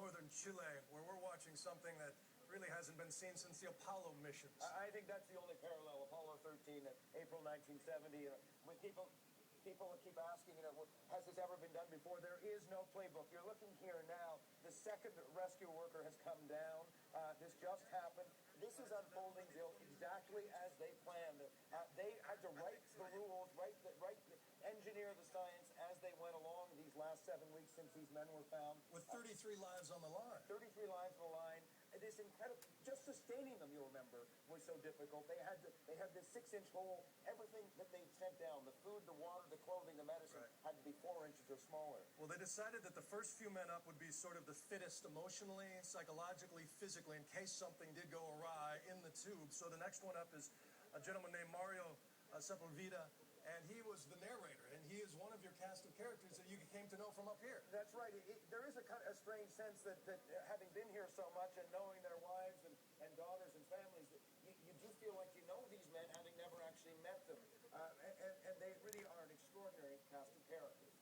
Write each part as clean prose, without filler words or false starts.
northern Chile, where we're watching something that really hasn't been seen since the Apollo missions. I think that's the only parallel. Apollo 13, April 1970. When people keep asking, has this ever been done before? There is no playbook. You're looking here now. The second rescue worker has come down. This just happened. This is unfolding, Bill, exactly as they planned. They had to write the rules, engineer the science as they went along these last 7 weeks since these men were found. With 33 lives on the line. 33 lives on the line. It is incredible. Just sustaining them, you'll remember, was so difficult. They had this 6-inch hole. Everything that they sent down, the food, the water, the clothing, the medicine, had to be 4 inches or smaller. Well, they decided that the first few men up would be sort of the fittest emotionally, psychologically, physically, in case something did go awry in the tube. So the next one up is a gentleman named Mario Sepulveda, and he was the narrator, and he is one of your cast of characters that you came to know from up here. That's right. There is a strange sense that having been here so much and knowing their wives and daughters and families, that you do feel like you know these men, having never actually met them. And they really are an extraordinary cast of characters.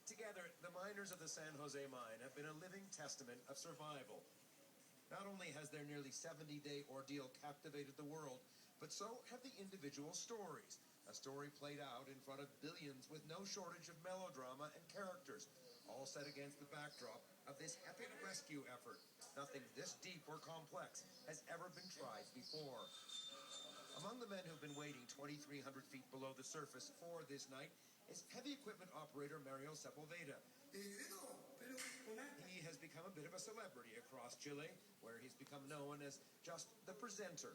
Together, the miners of the San Jose Mine have been a living testament of survival. Not only has their nearly 70-day ordeal captivated the world, but so have the individual stories. A story played out in front of billions with no shortage of melodrama and characters, all set against the backdrop of this epic rescue effort. Nothing this deep or complex has ever been tried before. Among the men who've been waiting 2,300 feet below the surface for this night is heavy equipment operator Mario Sepulveda. He has become a bit of a celebrity across Chile, where he's become known as just the presenter.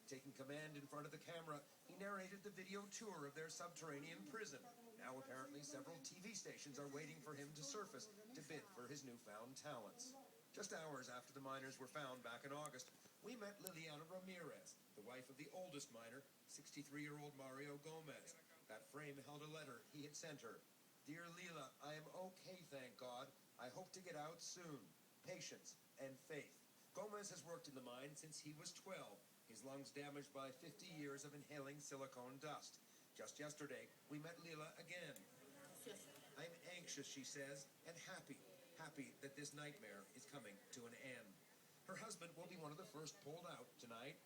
Taking command in front of the camera, he narrated the video tour of their subterranean prison. Now apparently several TV stations are waiting for him to surface to bid for his newfound talents. Just hours after the miners were found back in August, we met Liliana Ramirez, the wife of the oldest miner, 63-year-old Mario Gomez. That frame held a letter he had sent her. Dear Lila, I am okay, thank God. I hope to get out soon. Patience and faith. Gomez has worked in the mine since he was 12. His lungs damaged by 50 years of inhaling silicone dust. Just yesterday, we met Lila again. I'm anxious, she says, and happy that this nightmare is coming to an end. Her husband will be one of the first pulled out tonight.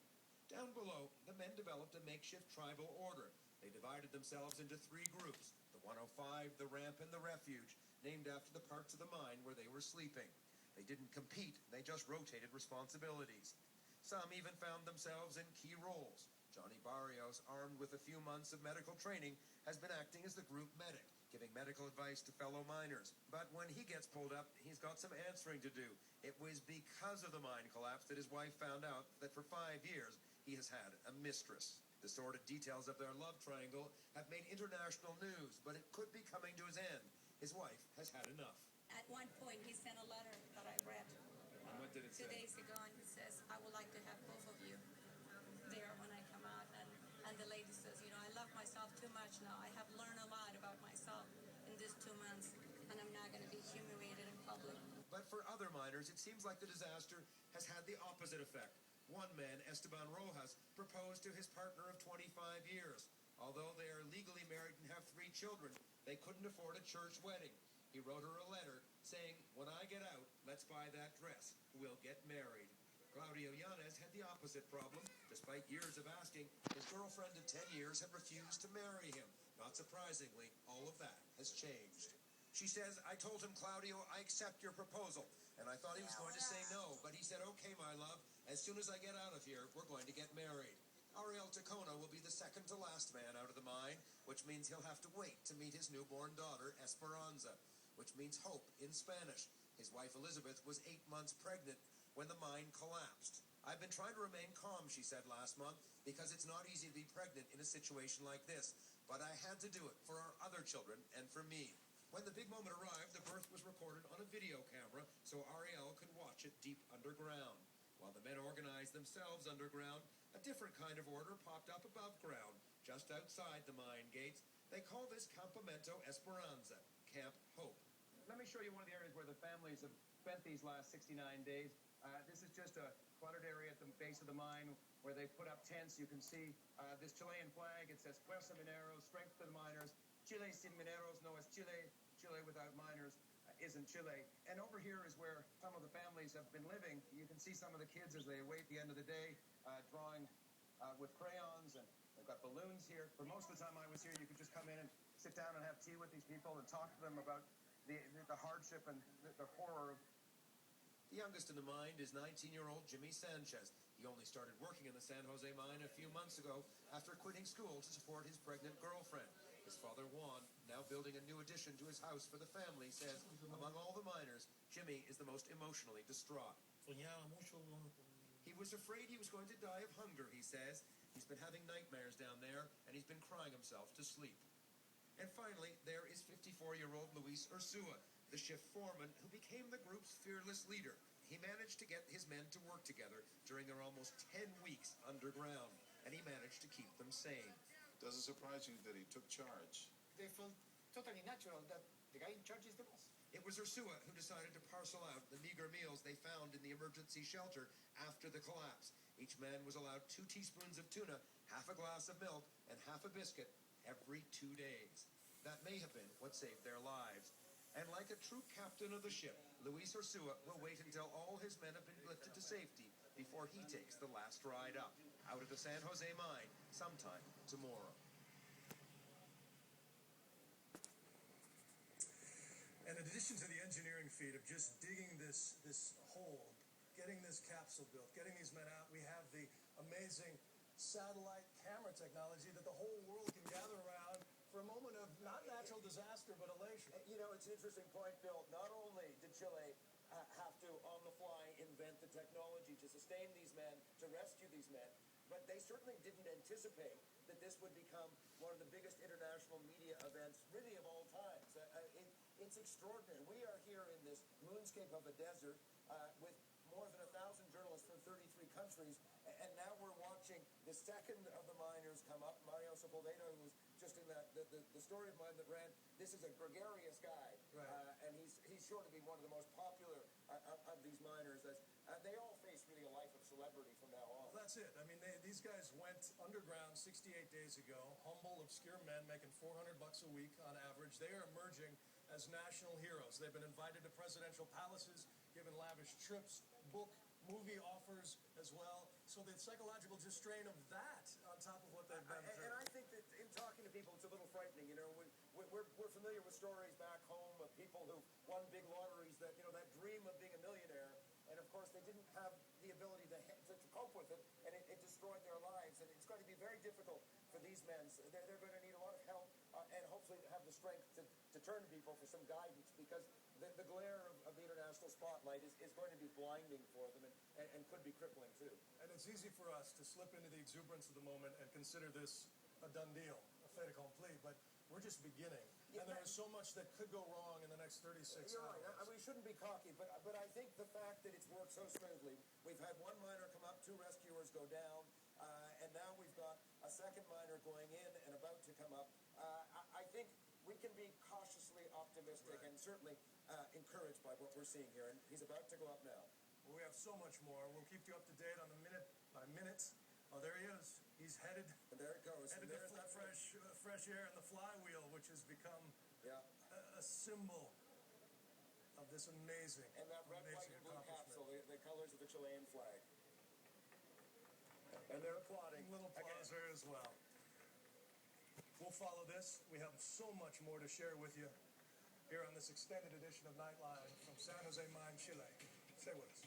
Down below, the men developed a makeshift tribal order. They divided themselves into 3 groups, the 105, the ramp, and the refuge, named after the parts of the mine where they were sleeping. They didn't compete, they just rotated responsibilities. Some even found themselves in key roles. Johnny Barrios, armed with a few months of medical training, has been acting as the group medic, giving medical advice to fellow miners. But when he gets pulled up, he's got some answering to do. It was because of the mine collapse that his wife found out that for 5 years he has had a mistress. The sordid details of their love triangle have made international news, but it could be coming to his end. His wife has had enough. At one point, he sent a letter that I read. And what did it say? 2 days ago, and he says, I would like to have both of you there when I come out. And the lady says, I love myself too much now. I have learned a lot about myself in these 2 months, and I'm not going to be humiliated in public. But for other miners, it seems like the disaster has had the opposite effect. One man, Esteban Rojas, proposed to his partner of 25 years. Although they are legally married and have 3 children, they couldn't afford a church wedding. He wrote her a letter saying, when I get out, let's buy that dress. We'll get married. Claudio Yanez had the opposite problem. Despite years of asking, his girlfriend of 10 years had refused to marry him. Not surprisingly, all of that has changed. She says, I told him, Claudio, I accept your proposal. And I thought he was going to say no, but he said, okay, my love, as soon as I get out of here, we're going to get married. Ariel Tacona will be the second to last man out of the mine, which means he'll have to wait to meet his newborn daughter, Esperanza, which means hope in Spanish. His wife, Elizabeth, was 8 months pregnant when the mine collapsed. I've been trying to remain calm, she said last month, because it's not easy to be pregnant in a situation like this. But I had to do it for our other children and for me. When the big moment arrived, the birth was recorded on a video camera so Ariel could watch it deep underground. While the men organized themselves underground, a different kind of order popped up above ground, just outside the mine gates. They call this Campamento Esperanza, Camp Hope. Let me show you one of the areas where the families have spent these last 69 days. This is just a cluttered area at the base of the mine where they put up tents. You can see this Chilean flag. It says Fuerza Mineros, strength to the miners. Chile sin mineros no es Chile, Chile without miners isn't Chile. And over here is where some of the families have been living. You can see some of the kids as they await the end of the day, drawing with crayons, and they've got balloons here. For most of the time I was here, you could just come in and sit down and have tea with these people and talk to them about the hardship and the horror of. The youngest in the mine is 19-year-old Jimmy Sanchez. He only started working in the San Jose mine a few months ago after quitting school to support his pregnant girlfriend. His father, Juan, now building a new addition to his house for the family, says among all the miners, Jimmy is the most emotionally distraught. Soñaba mucho He was afraid he was going to die of hunger, he says. He's been having nightmares down there, and he's been crying himself to sleep. And finally, there is 54-year-old Luis Ursua, the shift foreman who became the group's fearless leader. He managed to get his men to work together during their almost 10 weeks underground, and he managed to keep them sane. Does it surprise you that he took charge? They felt totally natural that the guy in charge is the boss. It was Ursua who decided to parcel out the meager meals they found in the emergency shelter after the collapse. Each man was allowed 2 teaspoons of tuna, half a glass of milk, and half a biscuit every 2 days. That may have been what saved their lives. And like a true captain of the ship, Luis Ursua will wait until all his men have been lifted to safety before he takes the last ride up, out of the San Jose mine, sometime tomorrow. And in addition to the engineering feat of just digging this hole, getting this capsule built, getting these men out, we have the amazing satellite camera technology that the whole world can gather around for a moment of not natural disaster, but elation. You know, it's an interesting point, Bill. Not only did Chile have to, on the fly, invent the technology to sustain these men, to rescue these men, but they certainly didn't anticipate that this would become one of the biggest international media events, really, of all times. It's extraordinary. We are here in this moonscape of a desert with more than 1,000 journalists from 33 countries, and now we're watching the second of the miners come up. Mario Sepulveda, who was just in the story of mine that ran, this is a gregarious guy, right. And he's sure to be one of the most popular of these miners. They all face really a life of celebrity from now on. Well, that's it. I mean, these guys went underground 68 days ago, humble, obscure men making $400 a week on average. They are emerging as national heroes. They've been invited to presidential palaces, given lavish trips, book, movie offers as well. So the psychological just strain of that on top of what they've been through. And I think that in talking to people, it's a little frightening. You know, we're familiar with stories back home of people who won big lotteries, that, you know, that dream of being a millionaire, and of course they didn't have the ability to cope with it, and it destroyed their lives. And it's going to be very difficult for these men. They're going to need a lot of help, and hopefully have the strength to turn to people for some guidance, because the glare of the international spotlight is going to be blinding for them, and could be crippling too. And it's easy for us to slip into the exuberance of the moment and consider this a done deal, a fait accompli, but we're just beginning. Yeah, and there is so much that could go wrong in the next 36 You're hours. right. We shouldn't be cocky, but I think the fact that it's worked so smoothly, we've had one miner come up, 2 rescuers go down, and now we've got a second miner going in and about to come up. I think we can be cautiously optimistic, right, and certainly encouraged by what we're seeing here. And he's about to go up now. Well, we have so much more. We'll keep you up to date on the minute by minute. Oh, there he is. He's headed. And there it goes. Headed to fresh air and the flywheel, which has become a symbol of this amazing, and that red, white, amazing and blue capsule, accomplishment. the colors of the Chilean flag. And they're applauding. Little applause there as well. We'll follow this. We have so much more to share with you here on this extended edition of Nightline from San Jose Mine, Chile. Stay with us.